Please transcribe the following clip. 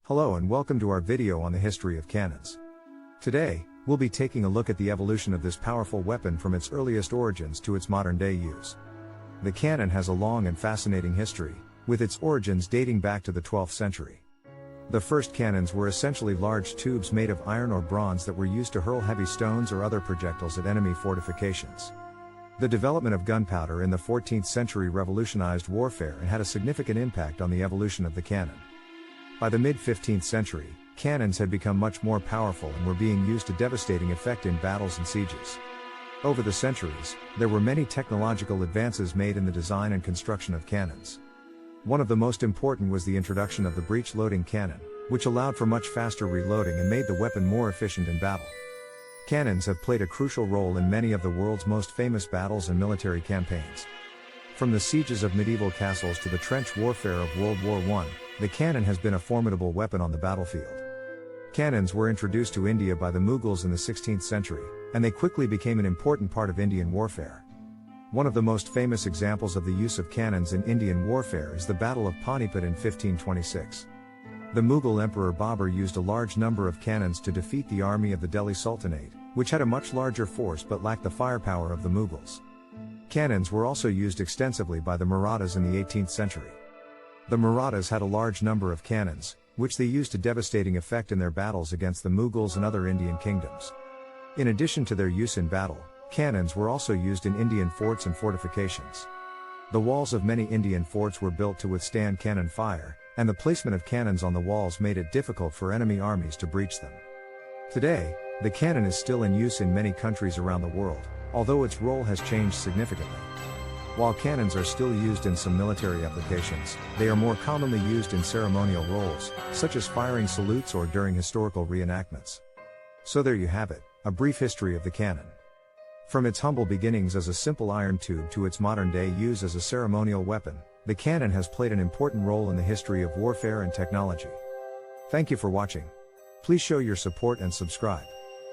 Hello and welcome to our video on the history of cannons. Today, we'll be taking a look at the evolution of this powerful weapon from its earliest origins to its modern-day use. The cannon has a long and fascinating history, with its origins dating back to the 12th century. The first cannons were essentially large tubes made of iron or bronze that were used to hurl heavy stones or other projectiles at enemy fortifications. The development of gunpowder in the 14th century revolutionized warfare and had a significant impact on the evolution of the cannon. By the mid-15th century, cannons had become much more powerful and were being used to devastating effect in battles and sieges. Over the centuries, there were many technological advances made in the design and construction of cannons. One of the most important was the introduction of the breech-loading cannon, which allowed for much faster reloading and made the weapon more efficient in battle. Cannons have played a crucial role in many of the world's most famous battles and military campaigns. From the sieges of medieval castles to the trench warfare of World War I, the cannon has been a formidable weapon on the battlefield. Cannons were introduced to India by the Mughals in the 16th century, and they quickly became an important part of Indian warfare. One of the most famous examples of the use of cannons in Indian warfare is the Battle of Panipat in 1526. The Mughal Emperor Babur used a large number of cannons to defeat the army of the Delhi Sultanate, which had a much larger force but lacked the firepower of the Mughals. Cannons were also used extensively by the Marathas in the 18th century. The Marathas had a large number of cannons, which they used to devastating effect in their battles against the Mughals and other Indian kingdoms. In addition to their use in battle, cannons were also used in Indian forts and fortifications. The walls of many Indian forts were built to withstand cannon fire, and the placement of cannons on the walls made it difficult for enemy armies to breach them. Today, the cannon is still in use in many countries around the world, although its role has changed significantly. While cannons are still used in some military applications, they are more commonly used in ceremonial roles, such as firing salutes or during historical reenactments. So there you have it, a brief history of the cannon. From its humble beginnings as a simple iron tube to its modern-day use as a ceremonial weapon, the cannon has played an important role in the history of warfare and technology. Thank you for watching. Please show your support and subscribe.